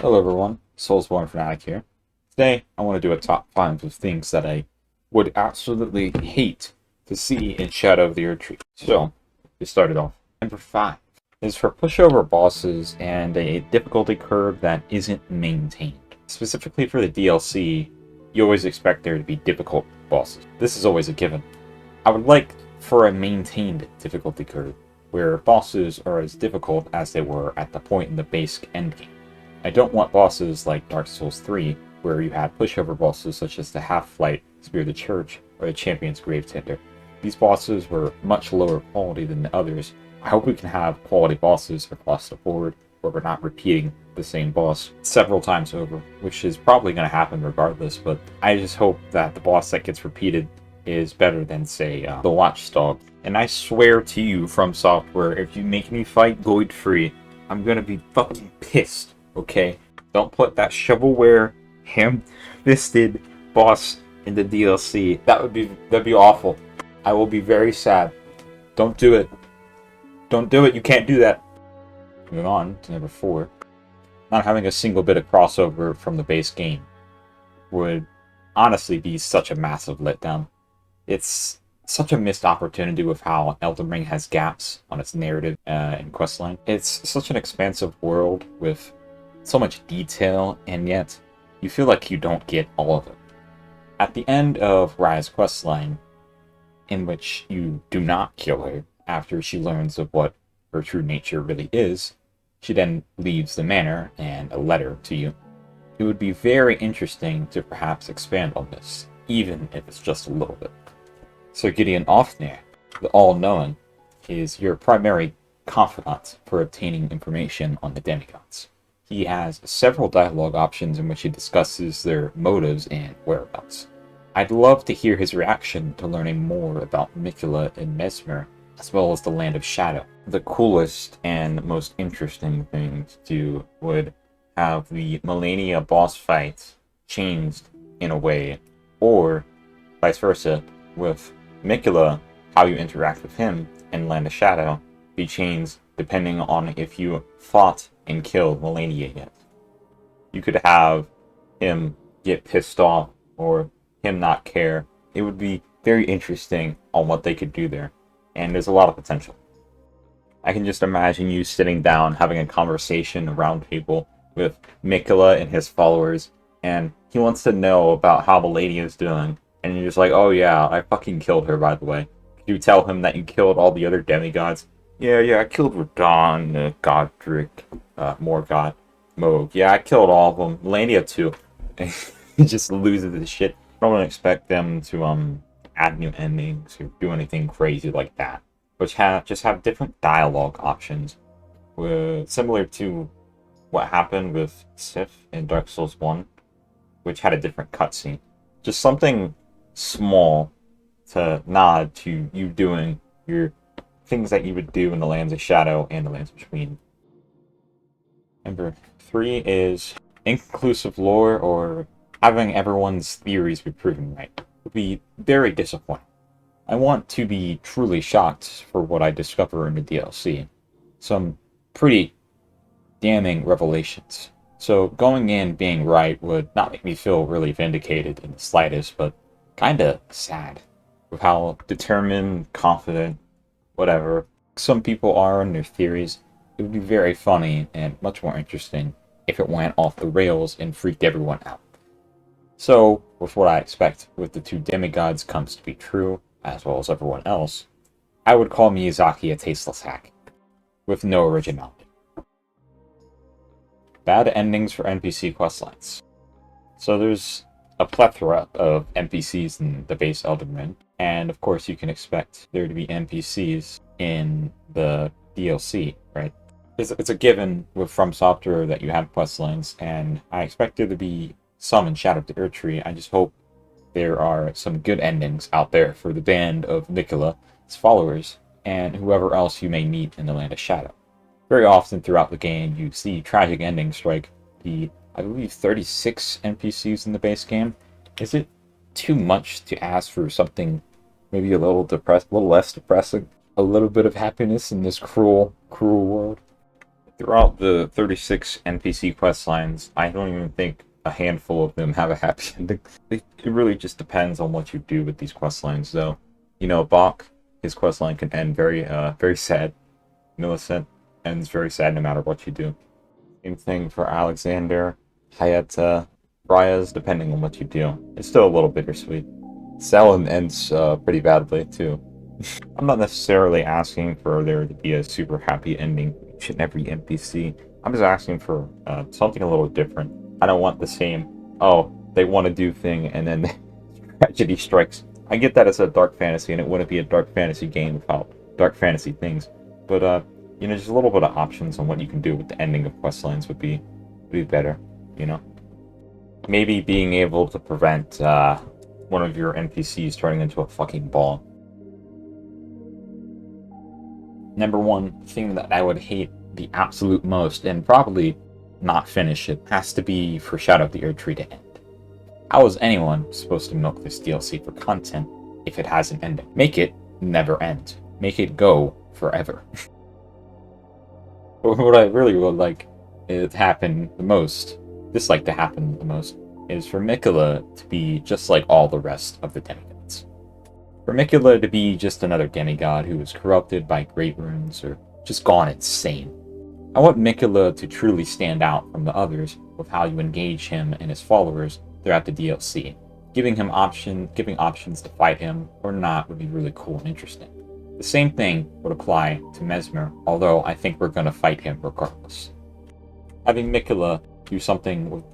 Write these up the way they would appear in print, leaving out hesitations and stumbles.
Hello everyone, SoulsBorneFanatic here. Today I want to do a top 5 of things that I would absolutely hate to see in Shadow of the Erdtree. So, to start it off, number 5 is for pushover bosses and a difficulty curve that isn't maintained. Specifically for the DLC, you always expect there to be difficult bosses. This is always a given. I would like for a maintained difficulty curve, where bosses are as difficult as they were at the point in the base endgame. I don't want bosses like Dark Souls 3, where you had pushover bosses such as the Half-Light, Spear of the Church, or the Champion's Gravetender. These bosses were much lower quality than the others. I hope we can have quality bosses across the board, where we're not repeating the same boss several times over, which is probably going to happen regardless, but I just hope that the boss that gets repeated is better than, say, the Watchdog. And I swear to you, From Software, if you make me fight Godfrey, I'm gonna be fucking pissed. Okay, don't put that shovelware, ham-fisted boss in the DLC. That'd be awful. I will be very sad. Don't do it. Don't do it. You can't do that. Moving on to number 4. Not having a single bit of crossover from the base game would honestly be such a massive letdown. It's such a missed opportunity with how Elden Ring has gaps on its narrative and questline. It's such an expansive world with so much detail, and yet you feel like you don't get all of it. At the end of Raya's questline, in which you do not kill her after she learns of what her true nature really is, she then leaves the manor and a letter to you. It would be very interesting to perhaps expand on this, even if it's just a little bit. Sir Gideon Ofnir, the All-Knowing, is your primary confidant for obtaining information on the demigods. He has several dialogue options in which he discusses their motives and whereabouts. I'd love to hear his reaction to learning more about Miquella and Mesmer, as well as the Land of Shadow. The coolest and most interesting thing to do would have the Melania boss fight changed in a way, or vice versa, with Miquella, how you interact with him in Land of Shadow, be changed depending on if you fought and killed Melania yet. You could have him get pissed off or him not care. It would be very interesting on what they could do there, and there's a lot of potential. I can just imagine you sitting down having a conversation around table with Miquella and his followers, and he wants to know about how Melania is doing, and you're just like, oh yeah, I fucking killed her, by the way. Could you tell him that you killed all the other demigods? Yeah, I killed Radon, Godric, Morgott, Moog. Yeah, I killed all of them. Melania too. He just loses his shit. I don't expect them to add new endings or do anything crazy like that. Which just have different dialogue options. Similar to what happened with Sif in Dark Souls 1, which had a different cutscene. Just something small to nod to you doing your things that you would do in the Lands of Shadow and the Lands Between. Number 3 is inconclusive lore or having everyone's theories be proven right. It would be very disappointing. I want to be truly shocked for what I discover in the DLC. Some pretty damning revelations. So going in being right would not make me feel really vindicated in the slightest, but kinda sad with how determined, confident, whatever some people are in their theories. It would be very funny and much more interesting if it went off the rails and freaked everyone out. So, with what I expect with the 2 demigods comes to be true, as well as everyone else, I would call Miyazaki a tasteless hack, with no originality. Bad endings for NPC questlines. So there's a plethora of NPCs in the base Elden Ring, and of course you can expect there to be NPCs in the DLC, right? It's a given with From Software that you have questlines, and I expect there to be some in Shadow of the Erdtree. I just hope there are some good endings out there for the band of Miquella, his followers, and whoever else you may meet in the Land of Shadow. Very often throughout the game, you see tragic endings strike the, I believe, 36 NPCs in the base game. Is it too much to ask for something maybe a little less depressing? A little bit of happiness in this cruel, cruel world? Throughout the 36 NPC quest lines, I don't even think a handful of them have a happy ending. It really just depends on what you do with these quest lines, though. You know, Bach, his quest line can end very sad. Millicent ends very sad no matter what you do. Same thing for Alexander, Hayata, Brias, depending on what you do. It's still a little bittersweet. Salem ends pretty badly, too. I'm not necessarily asking for there to be a super happy ending for each and every NPC. I'm just asking for something a little different. I don't want the same, oh, they want to do thing and then tragedy strikes. I get that it's a dark fantasy and it wouldn't be a dark fantasy game without dark fantasy things. But, you know, just a little bit of options on what you can do with the ending of quest lines would be better, you know? Maybe being able to prevent one of your NPCs turning into a fucking ball. Number one thing that I would hate the absolute most, and probably not finish it, has to be for Shadow of the Erdtree to end. How is anyone supposed to milk this DLC for content if it has an ending? Make it never end. Make it go forever. What I really would like it to happen the most, dislike to happen the most, is for Miquella to be just like all the rest of the demigods. For Miquella to be just another demigod who was corrupted by great runes or just gone insane. I want Miquella to truly stand out from the others with how you engage him and his followers throughout the DLC. Giving options to fight him or not would be really cool and interesting. The same thing would apply to Mesmer, although I think we're going to fight him regardless. Having Miquella do something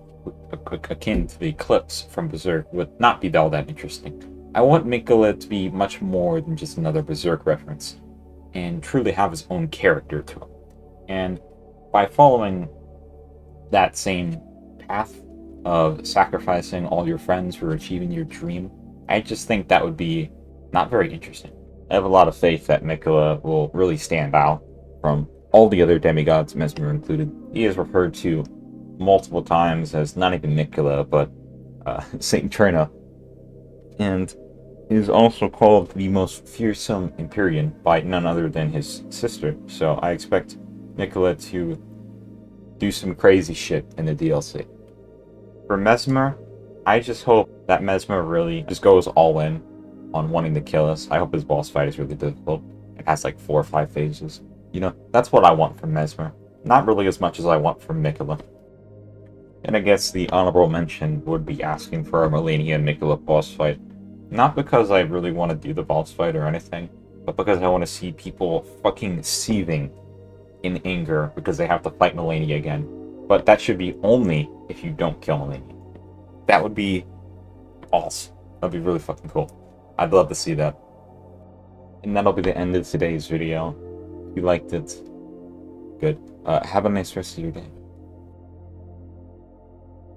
akin to the Eclipse from Berserk would not be all that interesting. I want Miquella to be much more than just another Berserk reference, and truly have his own character to him. And by following that same path of sacrificing all your friends for achieving your dream, I just think that would be not very interesting. I have a lot of faith that Miquella will really stand out from all the other demigods, Mesmer included. He is referred to multiple times as not even Miquella, but Saint Trina, and is also called the most fearsome Empyrean by none other than his sister. So I expect Miquella to do some crazy shit in the DLC. For Mesmer, I just hope that Mesmer really just goes all in on wanting to kill us. I hope his boss fight is really difficult. It has like 4 or 5 phases. You know, that's what I want from Mesmer. Not really as much as I want from Miquella. And I guess the honorable mention would be asking for a Malenia and Miquella boss fight. Not because I really want to do the boss fight or anything, but because I want to see people fucking seething in anger because they have to fight Malenia again. But that should be only if you don't kill Malenia. That would be awesome. That'd be really fucking cool. I'd love to see that. And that'll be the end of today's video. If you liked it, good. Have a nice rest of your day.